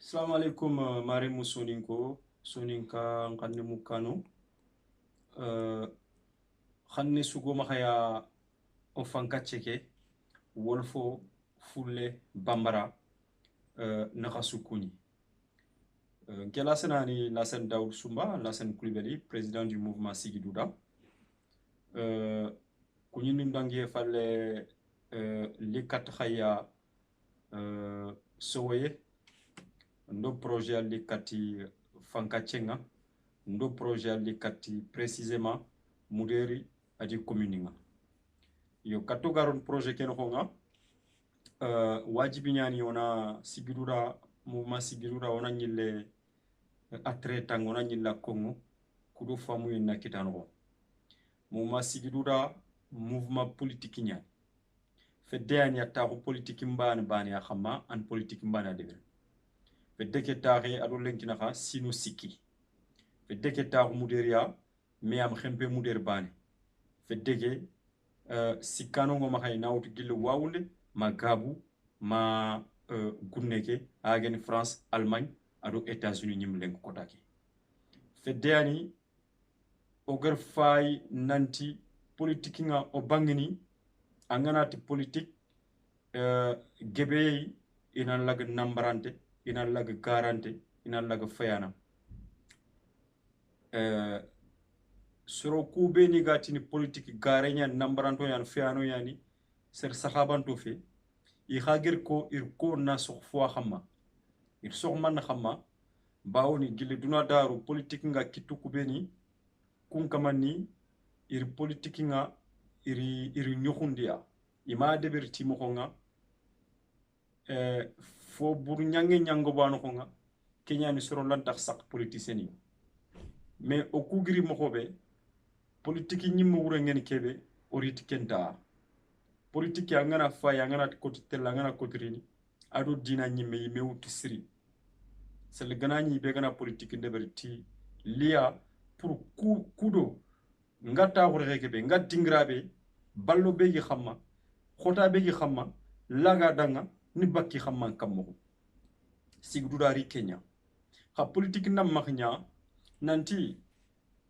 Assalamu alaikum mare musoninko soninka nkanne mukano khanne sugo mahaya o fanka cheke wolfo fulle bambara naka sukuni kela senani Lassane Daoud Soumba Lassane Coulibaly président du mouvement Sigidouda kunyini ndangie falle likat khaya sowoye ndo projet ali kati fankachenga ndo projet ali kati précisément muderi adi communinga yo kato garon projet ken honga wajibi nyani ona sigidura mouvement sigidura ona nyille atretang ona nyilla kongo kudo famu yenna kitano mouvement sigidura mouvement politique nyani fedde ya taxu politique mbane bane ya xama an politique mbane adebel fedde ke taxe ado lenkinaxa sino sikki fedde ke taxu muderia me am xempe muder bane fedde ke sikkanongo maxay nawtu gille wawunde ma gabu ma gunneke agen France Allemagne ado États-Unis ñim lenk kotake fedde ani ogar fay nanti politique nga o bangini anganati politique gebe ina lag nambarante ina lag garante ina lag fayana soro kube ni gatini politique garenya nambaranto yan fayano yani ser sahabanto fe I khagir ko ir ko na sok fo xama ir sok man xama bawoni gile duna daru politique nga kitu kubeni kun kamani ir politique nga iri nyokhundia ima deber timo konga fo bur nyange nyango bano konga kenya ni soro lan tax sak politicien yi mais o kugiri mokobe politique ñi mo wura ngene kebe orit kenta politique ya ngana fa ya ngana koti tella ngana kotrini ado dina ñi me mewu tisri sel gana ñi be gana politique deber ti liya pour kudo ngata wura kebe ngatingrabe ballo begi xamma khota begi xamma laga danga ni bakki xamman kammo sigdudari Kenya ha politique nam maxnya nanti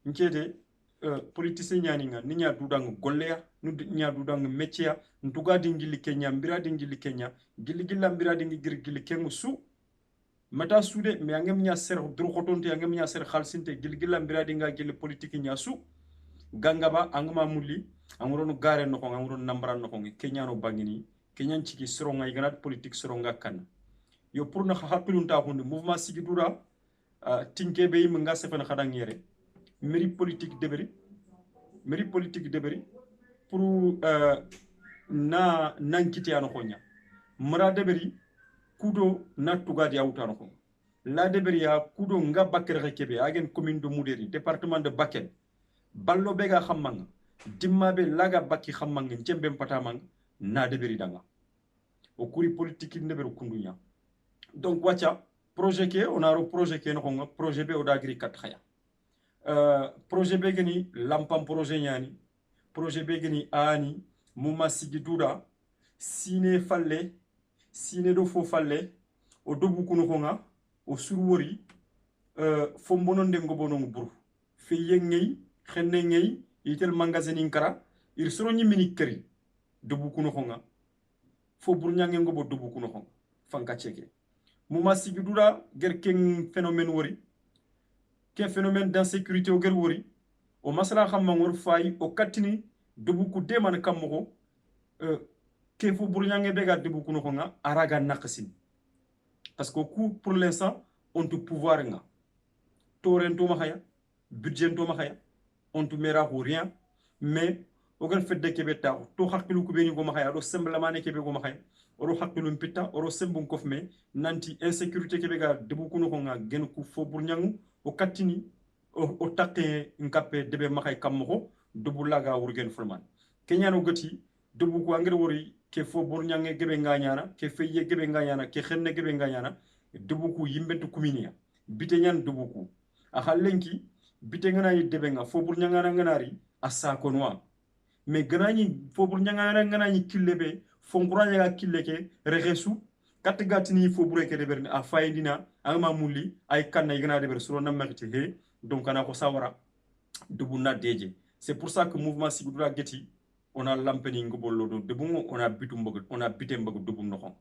nkede politicien nyani nga ni nya dudang golleya nu nya dudang métier ntuga dingili Kenya mbira dingili Kenya gili gilla mbira dingi gili kengu su mata sude me angem nya ser dru khotonte angem nya ser khalsinte gili gilla mbira dinga gili politique nya su gangaba angama mulli anguronu gare no ko anguronu nambaran no ko Kenya no bangini Kenyan chiki soronga iganat politique soronga kan yo pour na hakilun ta hunde mouvement sigidura tinke be yim nga sefana khadang yere meri politique deberi pour na nankiti ano konya mara deberi kudo na tugadi awtano ko la deberi ya kudo nga bakere kebe agen commune de Moudéri département de Bakel ballo bega xamanga dimmabe laga bakki xamanga njembe patamang na deberi danga o kuri politique ndeberu kundunya donc wacha projet ke onaro projet ke no nga projet be o dagri kat khaya projet be gani lampam projet nyani projet be gani ani muma sigidura sine falle sine do fo falle o dobu kunu nga o surwori fo mbononde ngobono buru fe yengey xenne ngey itel magasin kara ir soro nyimini keri dobu kunu nga fo bur nyange ngobo dobu kunu nga fanka cheke muma sigidura gerken phénomène wori ke phénomène d'insécurité o ger wori o masala xamma ngor fay o katini dobu ku deman kammo ke fo bur nyange bega dobu kunu nga araga naqsin parce que pour l'instant on te pouvoir nga torento ma khaya budget to ma khaya on te mera pour rien mais o gal fedde kebe ta to hakilu ku beni go ma khaya do semblamane kebe go ma khaya oro hakilu mpita oro sembun kofme nanti insécurité kebe ga debu kunu nga gen ku fo bur nyangu o katini o takke nkappe debe ma khay kammo debu laga wurgen fulman kenya no gati debu ko angere wori ke fo bur nyange gebe nganyana ke feye gebe nganyana ke xenne gebe nganyana debu ku yimbentu kuminia bite nyan debu ku a xalenki bite ngana yi debe nga fo bur nyangana nganari asa konwa mais ganani fo bur nyangana nganani killebe fo nguranya ga killeke regesu kat gatini fo bure ke deber a fayindina angama mulli ay kanna igana deber suro namakti he donc ana ko sawara dubuna deje. C'est pour ça que mouvement Sigudura Geti on a lampeni ngobolo do debungo on a bitumbog on a bitembog dubun noxon.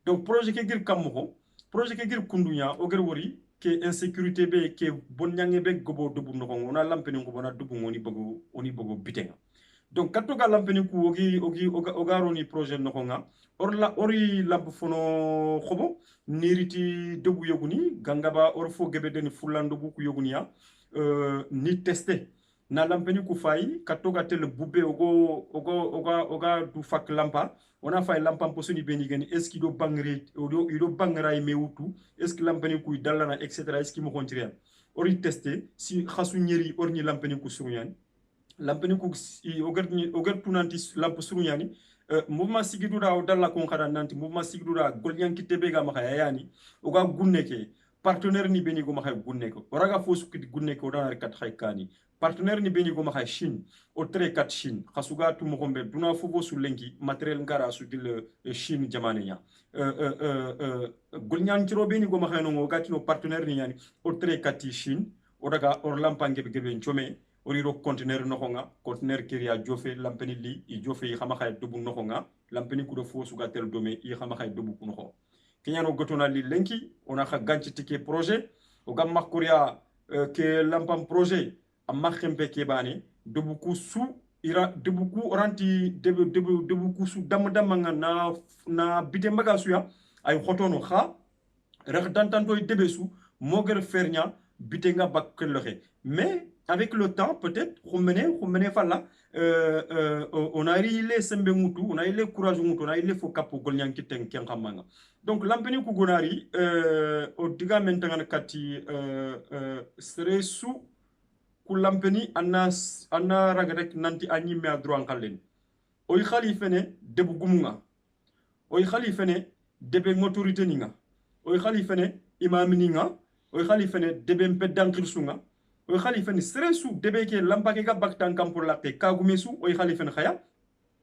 Donc projet ke gir kammo projet ke gir kundunya o gir wori ke insécurité be ke bonyange be gobo dubun noxon on a lampeni ngobona dubun oni bogo bitenga. Donc kato ga lampeni ku ogaroni projet noxonga ori lamp fono xobo niriti debu yoguni gangaba or fo gebe den fulando bu ku yoguniya ni testé na lampeni ku fayi katoga tel bube oga du fak lampa ona fay lampa posoni beni gani est ce qu'il do bangre ido bangra me wutu est ce que lampeni ku dalana etc est ce qu'il mo kontirian ori testé si khasu nyeri orni lampeni ku surunyani lampeni ku ogar tunanti lamp surunyani mouvement Sigidura o dalla kon khada nanti mouvement Sigidura golyan kitebe ga makaya yani oga gunneke partenaire ni beni go makay gunneko oraga fosu kiti gunneko dana kat khaykani partenaire ni beni go makay Chine o tre kat Chine khasuga tu mo gombe duna fofo su lenki matériel ngara su dil Chine jamanenya golyan tiro beni go makay no gati no partenaire ni yani o tre kat Chine odaga or lampange be gebe chome oriro conteneur noxonga conteneur kiria jofe lampeni li i jofe i xama xay dobu noxonga lampeni kudo fo suga tel dome i xama xay dobu ku noxo kenyano gotona li lenki ona xa ganci tike projet o gam makoria ke lampam projet amma xempe ke bane dobu ku su ira dobu ku oranti dobu ku su dam nga na bite mbaga suya ay xotono xa rex dantanto debe su moger fernya bite nga bakkel loxe mais avec le temps, peut-être, on a eu les sembengutu, on a eu les courage, on a eu les focapo golyan kiten kenkamanga. Donc, l'ampeni kugonari, au diga maintenant kati, serait sous l'ampeni anna ragadek nanti anyi me adroan kalen. Oy khalifene debu gumunga. Oy khalifene debe motorite ninga. Oy khalifene imamininga. Oy khalifene debe mpedankirsunga. o khalifen stresu debeke lampake ga baktan kam pour lakke kagumesu o khalifen khaya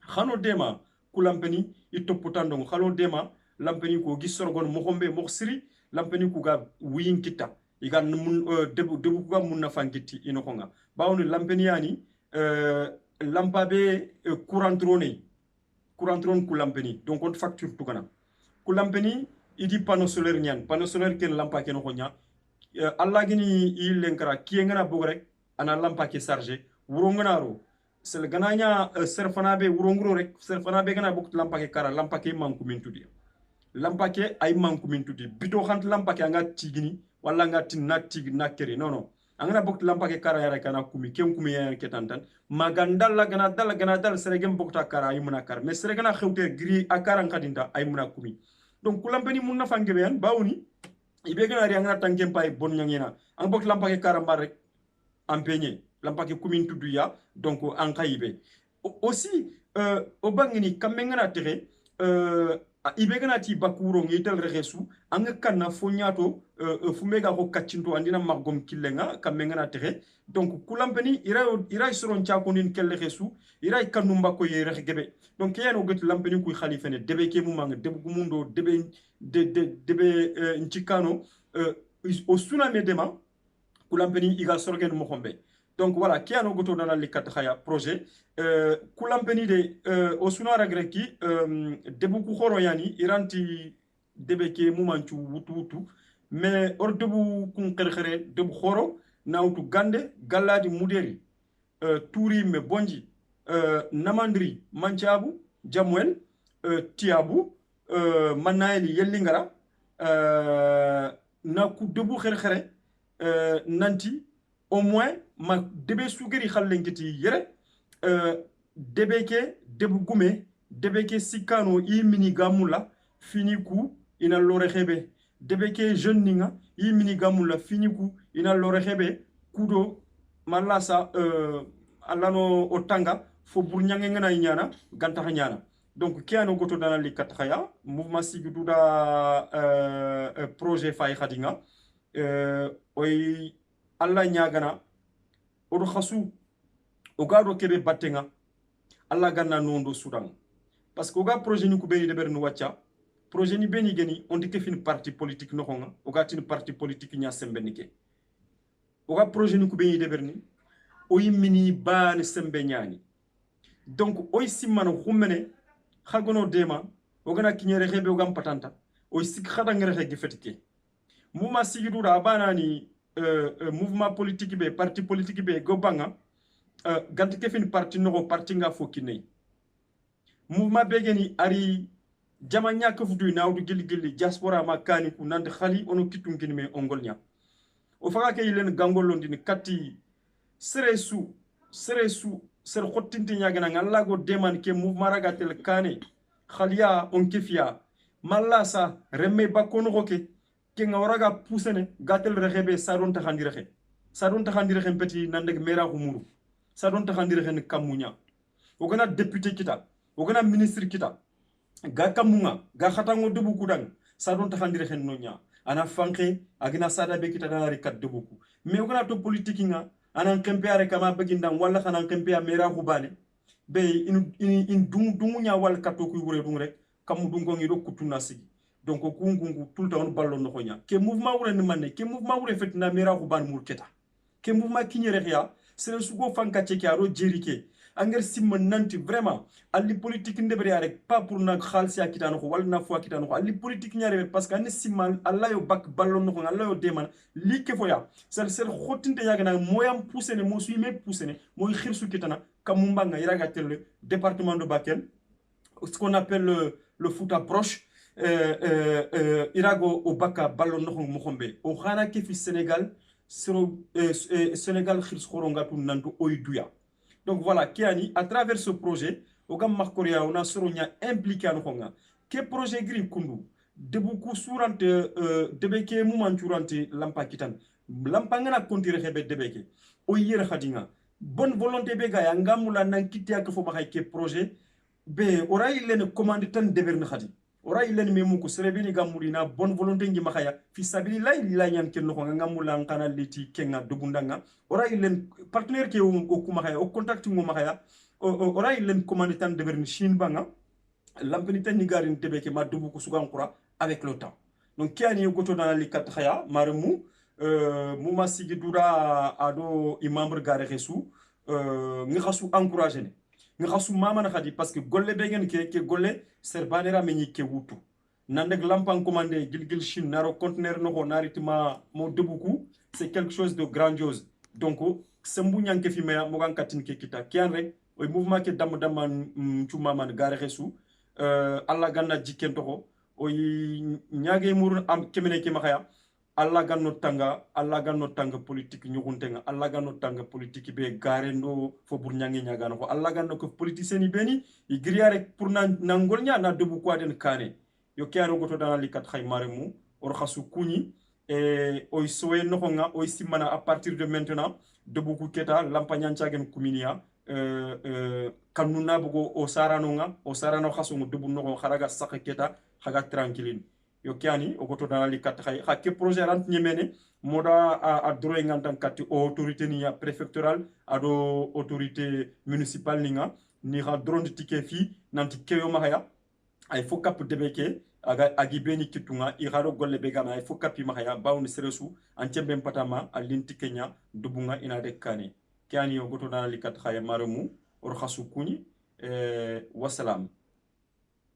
khano dema kulampeni itoputando khalo dema lampeni ko gisorgon mo khombe mo siri lampeni ku ga wiyin kita iga mun debu ga mun na fankiti ino konga bawni lampeni yani lampabe courant drone ku lampeni donc on facture tukana ku lampeni idi panneau solaire nyan panneau solaire ken lampake no konya Allah gini ilenkara kiengana bogrek ana lampa ke chargé wuronganaro sel gananya serfana be wurongro rek serfana be gana bok lampa ke kara lampa ke manku min tudi lampa ke ay manku min tudi bito khant lampa ke anga tigini wala nga tin na tig na keri non non angana bok lampa ke kara yara kana kumi kem kumi ya ke tantan magandalla gana dal seregem bokta kara ay muna kar mais seregana xewte gri akara ngadinda ay muna kumi donc kulampeni munna fangebe yan bawni ibe gana ri angana tankem pay bon nyangena ang bok lampa ke karamba rek ampeñe lampa ke kumin tuduya donc an kaybe aussi o bangini kamengana tere ibe gana ti bakuro ngitel regesu ang kanna fonyato fumega ko kaccinto andina magom killenga kamengana tere donc kulampeni ira soron chakonin kelle regesu ira kanumba ko yere gebe donc yano get lampeni ku khalifene debe ke mumang debe gumundo debe nchikano au tsunami dema kulampeni iga sorgen mokhombe donc voilà kiano goto dana likat khaya projet kulampeni de au sunara greki debu ku khoro yani iranti debe ke mumanchu wutu mais or debu kun khere debu khoro nawtu gande galladi muderi touri me bonji namandri manchabu jamwel tiabu manayeli yellingara na ku debu khere nanti au moins ma debe sugeri khallengiti yere debeke debu gume debeke sikano imini gamula finiku ina lore khebe debeke jeune ninga imini gamula finiku ina lore khebe kudo malasa alano otanga fo burnyange ngana nyana ganta nyana donc kiano goto dana li katkaya mouvement Sigidura projet fay khadinga oy alla nyagana odo khasu o gado kebe battenga alla ganna nondo sudan parce que o ga projet ni ku beni de bernu wacca projet ni beni geni on dike fin parti politique no khonga o gatin parti politique nya sembenike o ga projet ni ku beni deberni o yimini ban sembe nyani donc o simman khumene khagono dema o gana kinyere khebe o gam patanta o sik khada ngere khege fetike muma sigidu da banani mouvement politique be parti politique be go banga ganti kefin parti no parti nga fokine mouvement be geni ari jama ñaka futu nawdu gili gili diaspora makani ku nande khali ono kitun kini me ongolnya o faga ke yilen gangolon dini katti seresu ser khottinti ñagana ngalla go deman ke mouvement ragatel kane khaliya on kefia mallasa remme bakono goke ke ngawraga pusene gatel rehebe sadon taxandire xe peti nandeg mera khumuru sadon taxandire xe kamunya o gana député kita o gana ministre kita ga kamunga ga khatango debu kudang sadon taxandire xe nonya ana fanke agina sada be kita dana rikat debuku mais o gana to politique nga anan kempe are kama bagindang wala xanan kempe mera khubane be in dungunya wal kato ku wure dung rek kamu dungo ngi do kutuna sigi donc kungungu tout le temps ballo no xonya ke mouvement wure ni manne ke mouvement wure fetina mera khubane murketa ke mouvement kinyere ya sere sugo fanka cheki aro jerike anger simma nanti vraiment ali politique ndebre arek pas pour na khalsi akitano ko wala na fo akitano ko ali politique nyare parce que an simma alla yo bak ballo no ko alla yo deman like foya sel khotinte yagana moyam pousser ne mo suy me pousser ne moy khirsu kitana kamumba nga iraga tel département de Bakel ce qu'on appelle le foot approche irago o baka ballo no ko mo khombe o khana ke fi Sénégal Sénégal khirsu khorongatu nanto oiduya. Donc voilà, Kiani, à travers ce projet, on a impliqué à nous. Quel projet gris kundu de beaucoup sourante debeke moumanturante lampa kitan lampangana kontire hebe debeke o yere khadinga bonne volonté bega ya ngamula nan kitia ko fo ke projet be ora ilene commande tan deberne khadi ora ilene memu ko serebini gamulina bonne volonté ngi makaya fi sabili lay la nyan ken no ngamula ngana liti kenga dubundanga ora ilene partenaire ke o kumakaya o contact ngo makaya ora ilene commande tan deberne shin banga lampeni tan ni garin debeke ma dubu ko sugan kura avec le temps donc kiani goto dans les quatre khaya marmu mouma sigi dura ado imambre gare resu ngi khasu encourager ngi khasu mama na khadi parce que golle begen ke golle serbanera meñi ke wutu nandeg lampan commandé gilgil shin naro conteneur no ko naritima mo debuku c'est quelque chose de grandiose donc sembu nyanke fi me mo gan katin ke kita kian rek o mouvement ke dam chu mama gare resu alla ganna jikken toko o nyaage mur am kemene ke makaya alla ganno tanga politique nyuguntenga alla ganno tanga politique be garendo fo bur nyangi nyagano ko alla ganno ko politicien ni beni i griare pour na ngolnya na debu ko den kane yo kiano goto dana likat khaymare mu or khasu kuni e o sowe no nga o simana à partir de maintenant debu ko keta lampagnan chagen kuminia kanuna bugo o sarano khasu mu debu no kharaga saketa khaga tranquille yo kiani o goto dana li kat khay hakke projet rant nyemene moda a droit ngantan kat autorité ni préfectorale ado autorité municipale ni ha drone ticket fi nanti keyo mahaya ay fo kap debeke aga agi beni kitunga i haro golle be gama ay fo kapi mahaya bawni seresu antiembe patama alinti kenya dubunga ina de kane kiani o goto dana li kat khay maramu or khasu kuni wassalam